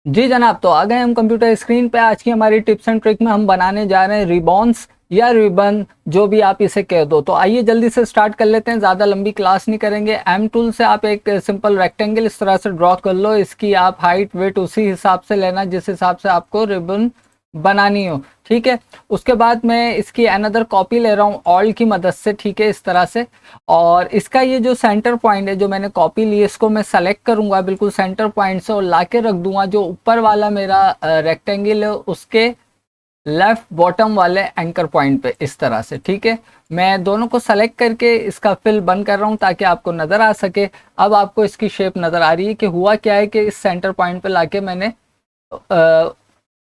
जी जनाब, तो आ गए हम कंप्यूटर स्क्रीन पे। आज की हमारी टिप्स एंड ट्रिक में हम बनाने जा रहे हैं रिबॉन्स या रिबन, जो भी आप इसे कह दो। तो आइए जल्दी से स्टार्ट कर लेते हैं, ज़्यादा लंबी क्लास नहीं करेंगे। एम टूल से आप एक सिंपल रेक्टेंगल इस तरह से ड्रॉ कर लो। इसकी आप हाइट वेट उसी हिसाब से लेना जिस हिसाब से आपको रिबन बनानी हो, ठीक है। उसके बाद मैं इसकी अनदर कॉपी ले रहा हूँ ऑल की मदद से, ठीक है, इस तरह से। और इसका ये जो सेंटर पॉइंट है जो मैंने कॉपी ली, इसको मैं सेलेक्ट करूंगा बिल्कुल सेंटर पॉइंट से और लाके रख दूंगा जो ऊपर वाला मेरा रेक्टेंगल है उसके लेफ्ट बॉटम वाले एंकर पॉइंट पे, इस तरह से, ठीक है। मैं दोनों को सेलेक्ट करके इसका फिल बंद कर रहा हूँ ताकि आपको नज़र आ सके। अब आपको इसकी शेप नज़र आ रही है कि हुआ क्या है कि इस सेंटर पॉइंट पे लाके मैंने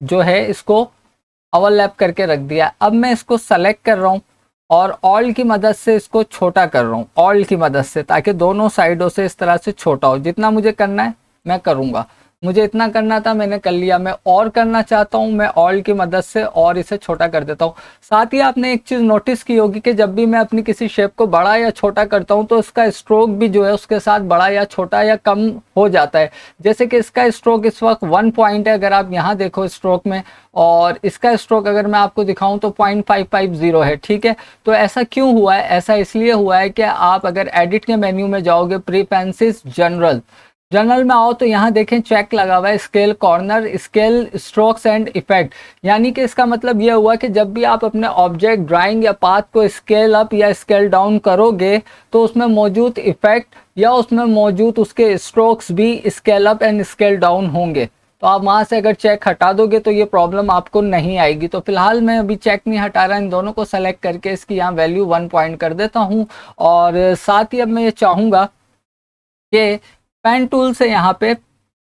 जो है इसको ओवरलैप करके रख दिया। अब मैं इसको सेलेक्ट कर रहा हूँ और ऑल की मदद से इसको छोटा कर रहा हूँ, ऑल की मदद से, ताकि दोनों साइडों से इस तरह से छोटा हो। जितना मुझे करना है मैं करूँगा, मुझे इतना करना था मैंने कर लिया। मैं और करना चाहता हूँ, मैं ऑल की मदद से और इसे छोटा कर देता हूँ। साथ ही आपने एक चीज़ नोटिस की होगी कि जब भी मैं अपनी किसी शेप को बड़ा या छोटा करता हूँ तो इसका स्ट्रोक भी जो है उसके साथ बड़ा या छोटा या कम हो जाता है। जैसे कि इसका स्ट्रोक इस वक्त 1 पॉइंट है, अगर आप यहाँ देखो स्ट्रोक में, और इसका स्ट्रोक अगर मैं आपको दिखाऊं तो 0.550 है, ठीक है। तो ऐसा क्यों हुआ है? ऐसा इसलिए हुआ है कि आप अगर एडिट के मेन्यू में जाओगे, प्रीफेंसिस जनरल, जनरल में आओ तो यहाँ देखें चेक लगा हुआ है scale corner, scale strokes and effect. यानी कि इसका मतलब यह हुआ कि जब भी आप अपने ऑब्जेक्ट ड्राइंग या पाथ को स्केल अप या स्केल डाउन करोगे तो उसमें मौजूद इफेक्ट या उसमें मौजूद उसके स्ट्रोक्स भी scale up and scale down होंगे। तो आप वहाँ से अगर चेक हटा दोगे तो ये प्रॉब्लम आपको नहीं आएगी। तो फिलहाल मैं अभी चेक नहीं हटा रहा, इन दोनों को सेलेक्ट करके इसकी यहाँ वैल्यू 1 पॉइंट कर देता हूँ। और साथ ही अब मैं ये चाहूँगा कि पेन टूल से यहाँ पे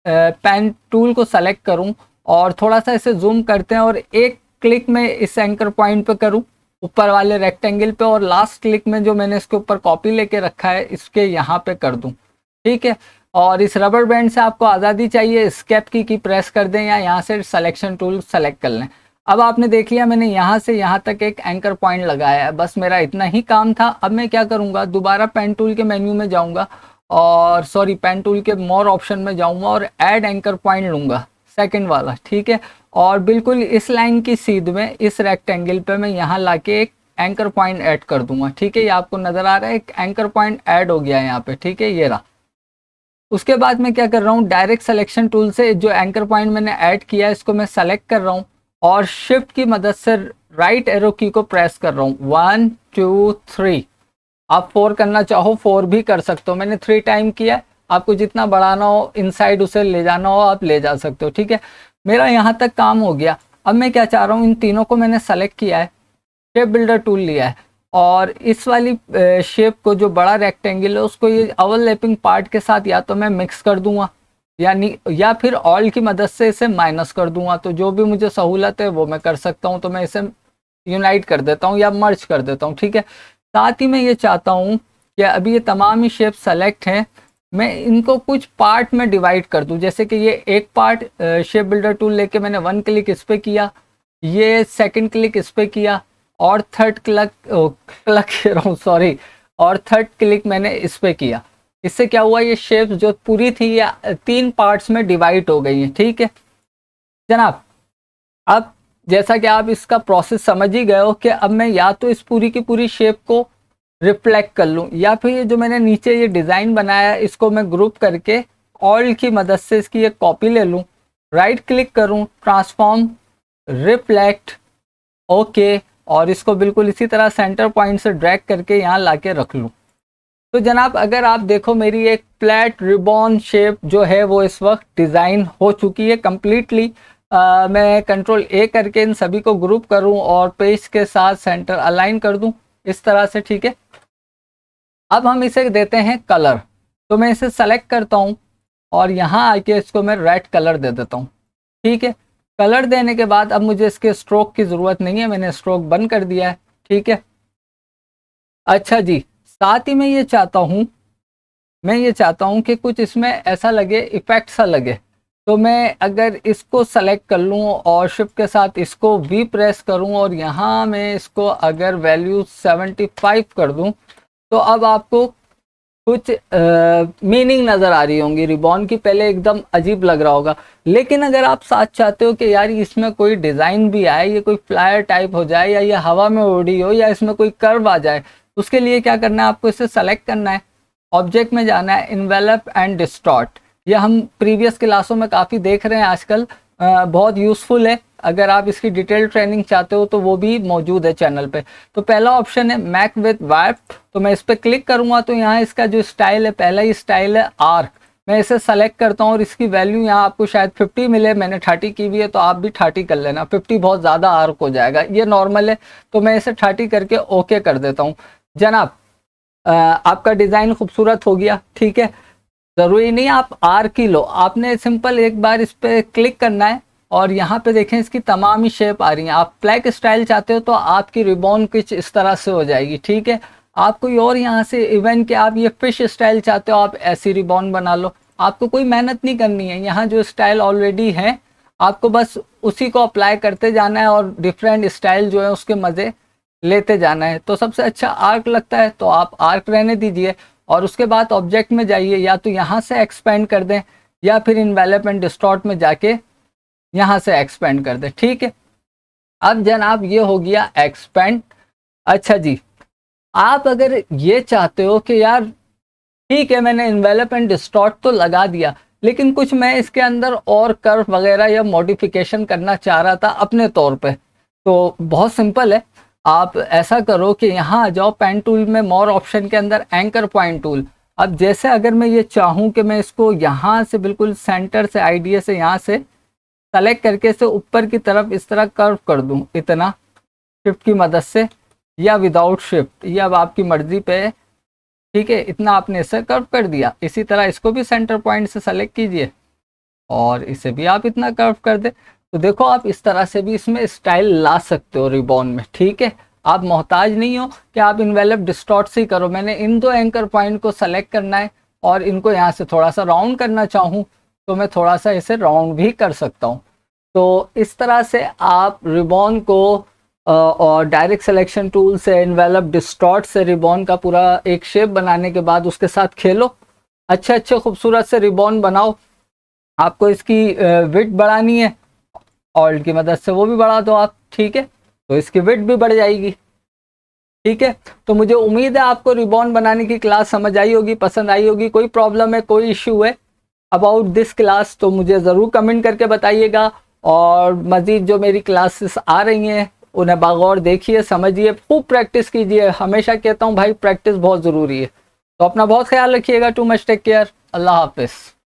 पेन टूल को सेलेक्ट करूँ और थोड़ा सा इसे जूम करते हैं और एक क्लिक में इस एंकर पॉइंट पे करूँ ऊपर वाले रेक्टेंगल पे, और लास्ट क्लिक में जो मैंने इसके ऊपर कॉपी लेके रखा है इसके यहाँ पे कर दूँ, ठीक है। और इस रबर बैंड से आपको आज़ादी चाहिए, एस्केप की प्रेस कर दें या यहाँ से सिलेक्शन टूल सेलेक्ट कर लें। अब आपने देख लिया मैंने यहाँ से यहाँ तक एक एंकर पॉइंट लगाया है, बस मेरा इतना ही काम था। अब मैं क्या करूँगा, दोबारा पेन टूल के मेन्यू में जाऊँगा और सॉरी पेन टूल के मोर ऑप्शन में जाऊँगा और ऐड एंकर पॉइंट लूँगा, सेकंड वाला, ठीक है। और बिल्कुल इस लाइन की सीध में इस रेक्टेंगल पे मैं यहाँ लाके एक एंकर पॉइंट ऐड कर दूंगा, ठीक है। ये आपको नज़र आ रहा है एक एंकर पॉइंट ऐड हो गया है यहाँ पे, ठीक है, ये रहा। उसके बाद मैं क्या कर रहा हूँ, डायरेक्ट सिलेक्शन टूल से जो एंकर पॉइंट मैंने ऐड किया है इसको मैं सेलेक्ट कर रहा हूँ और शिफ्ट की मदद से राइट एरो की को प्रेस कर रहा हूँ, 1 2 3। आप 4 करना चाहो 4 भी कर सकते हो, मैंने 3 टाइम किया। आपको जितना बढ़ाना हो इनसाइड उसे ले जाना हो आप ले जा सकते हो, ठीक है। मेरा यहाँ तक काम हो गया। अब मैं क्या चाह रहा हूँ, इन तीनों को मैंने सेलेक्ट किया है, शेप बिल्डर टूल लिया है और इस वाली शेप को जो बड़ा रेक्टेंगल है उसको ये ओवरलैपिंग पार्ट के साथ या तो मैं मिक्स कर दूंगा यानी या फिर ऑल की मदद से इसे माइनस कर दूंगा। तो जो भी मुझे सहूलत है वो मैं कर सकता हूँ, तो मैं इसे यूनाइट कर देता हूँ या मर्ज कर देता हूँ, ठीक है। साथ ही मैं ये चाहता हूँ कि अभी ये तमाम ही शेप सेलेक्ट हैं, मैं इनको कुछ पार्ट में डिवाइड कर दूं। जैसे कि ये एक पार्ट शेप बिल्डर टूल लेके मैंने 1 क्लिक इस पे किया, ये सेकंड क्लिक इस पे किया और थर्ड क्लिक और थर्ड क्लिक मैंने इस पे किया। इससे क्या हुआ, ये शेप जो पूरी थी ये 3 पार्ट्स में डिवाइड हो गई है, ठीक है जनाब। अब जैसा कि आप इसका प्रोसेस समझ ही गए हो कि अब मैं या तो इस पूरी की पूरी शेप को रिफ्लेक्ट कर लूँ या फिर ये जो मैंने नीचे ये डिज़ाइन बनाया है इसको मैं ग्रुप करके ऑल की मदद से इसकी एक कॉपी ले लूँ, राइट क्लिक करूँ, ट्रांसफॉर्म, रिफ्लेक्ट, ओके, और इसको बिल्कुल इसी तरह सेंटर पॉइंट से ड्रैग करके यहाँ लाके रख लूँ। तो जनाब अगर आप देखो मेरी एक फ्लैट रिबॉन शेप जो है वो इस वक्त डिज़ाइन हो चुकी है कम्प्लीटली। मैं कंट्रोल ए करके इन सभी को ग्रुप करूं और पेज के साथ सेंटर अलाइन कर दूं इस तरह से, ठीक है। अब हम इसे देते हैं कलर, तो मैं इसे सेलेक्ट करता हूं और यहाँ आके इसको मैं रेड कलर दे देता हूं, ठीक है। कलर देने के बाद अब मुझे इसके स्ट्रोक की ज़रूरत नहीं है, मैंने स्ट्रोक बंद कर दिया है, ठीक है। अच्छा जी, साथ ही मैं ये चाहता हूँ कि कुछ इसमें ऐसा लगे, इफेक्ट सा लगे। तो मैं अगर इसको सेलेक्ट कर लूँ और शिफ्ट के साथ इसको भी प्रेस करूँ और यहाँ मैं इसको अगर वैल्यू 75 कर दूँ तो अब आपको कुछ मीनिंग नज़र आ रही होंगी रिबॉन की, पहले एकदम अजीब लग रहा होगा। लेकिन अगर आप साथ चाहते हो कि यार इसमें कोई डिज़ाइन भी आए, ये कोई फ्लायर टाइप हो जाए, या ये हवा में उड़ी हो, या इसमें कोई कर्व आ जाए, उसके लिए क्या करना है, आपको इसे सेलेक्ट करना है, ऑब्जेक्ट में जाना है, इन्वेलप एंड डिस्टॉर्ट। ये हम प्रीवियस क्लासों में काफ़ी देख रहे हैं आजकल, बहुत यूज़फुल है। अगर आप इसकी डिटेल ट्रेनिंग चाहते हो तो वो भी मौजूद है चैनल पे। तो पहला ऑप्शन है मैक विद वार्प, तो मैं इस पर क्लिक करूँगा तो यहाँ इसका जो स्टाइल है, पहला ही स्टाइल है आर्क। मैं इसे सेलेक्ट करता हूँ और इसकी वैल्यू यहाँ आपको शायद 50 मिले, मैंने 30 की भी है, तो आप भी 30 कर लेना। 50 बहुत ज़्यादा आर्क हो जाएगा, ये नॉर्मल है, तो मैं इसे 30 करके ओके कर देता हूँ। जनाब आपका डिज़ाइन खूबसूरत हो गया, ठीक है। ज़रूरी नहीं आप आर्क ही लो, आपने सिंपल एक बार इस पर क्लिक करना है और यहाँ पे देखें इसकी तमाम ही शेप आ रही हैं। आप फ्लैग स्टाइल चाहते हो तो आपकी रिबॉन कुछ इस तरह से हो जाएगी, ठीक है। आप कोई और यहाँ से इवन के आप ये फिश स्टाइल चाहते हो, आप ऐसी रिबॉन बना लो, आपको कोई मेहनत नहीं करनी है। यहाँ जो स्टाइल ऑलरेडी है आपको बस उसी को अप्लाई करते जाना है और डिफरेंट स्टाइल जो है उसके मज़े लेते जाना है। तो सबसे अच्छा आर्क लगता है तो आप आर्क रहने दीजिए और उसके बाद ऑब्जेक्ट में जाइए, या तो यहाँ से एक्सपेंड कर दें या फिर इन्वेलप एंड डिस्टॉर्ट में जाके यहाँ से एक्सपेंड कर दें, ठीक है। अब जनाब ये हो गया एक्सपेंड। अच्छा जी, आप अगर ये चाहते हो कि यार ठीक है मैंने इन्वेलप एंड डिस्टॉर्ट तो लगा दिया, लेकिन कुछ मैं इसके अंदर और कर्व वगैरह या मॉडिफिकेशन करना चाह रहा था अपने तौर पे, तो बहुत सिंपल है। आप ऐसा करो कि यहाँ आ जाओ पेन टूल में, मोर ऑप्शन के अंदर एंकर पॉइंट टूल। अब जैसे अगर मैं ये चाहूँ कि मैं इसको यहाँ से बिल्कुल सेंटर से आइडिया से यहाँ से सेलेक्ट करके इसे ऊपर की तरफ इस तरह कर्व कर दूं, इतना शिफ्ट की मदद से या विदाउट शिफ्ट, ये अब आपकी मर्जी पे है, ठीक है। इतना आपने इसे कर्व कर दिया। इसी तरह इसको भी सेंटर पॉइंट से सेलेक्ट कीजिए और इसे भी आप इतना कर्व कर दे। तो देखो आप इस तरह से भी इसमें स्टाइल ला सकते हो रिबॉन में, ठीक है। आप मोहताज नहीं हो कि आप इन्वेलप डिस्टॉर्ट से ही करो। मैंने इन दो एंकर पॉइंट को सेलेक्ट करना है और इनको यहाँ से थोड़ा सा राउंड करना चाहूँ तो मैं थोड़ा सा इसे राउंड भी कर सकता हूँ। तो इस तरह से आप रिबॉन को और डायरेक्ट सिलेक्शन टूल से, इन्वेलप डिस्टॉर्ट से रिबॉन का पूरा एक शेप बनाने के बाद उसके साथ खेलो, अच्छे अच्छे खूबसूरत से रिबॉन बनाओ। आपको इसकी विड्थ बढ़ानी है, ऑल्ट की मदद से वो भी बढ़ा दो आप, ठीक है, तो इसकी विड्थ भी बढ़ जाएगी, ठीक है। तो मुझे उम्मीद है आपको रिबॉन बनाने की क्लास समझ आई होगी, पसंद आई होगी। कोई प्रॉब्लम है, कोई इश्यू है अबाउट दिस क्लास तो मुझे ज़रूर कमेंट करके बताइएगा। और मज़ीद जो मेरी क्लासेस आ रही हैं उन्हें बागौर देखिए, समझिए, खूब प्रैक्टिस कीजिए। हमेशा कहता हूँ भाई प्रैक्टिस बहुत ज़रूरी है। तो अपना बहुत ख्याल रखिएगा। Too much take care. अल्लाह हाफिज़।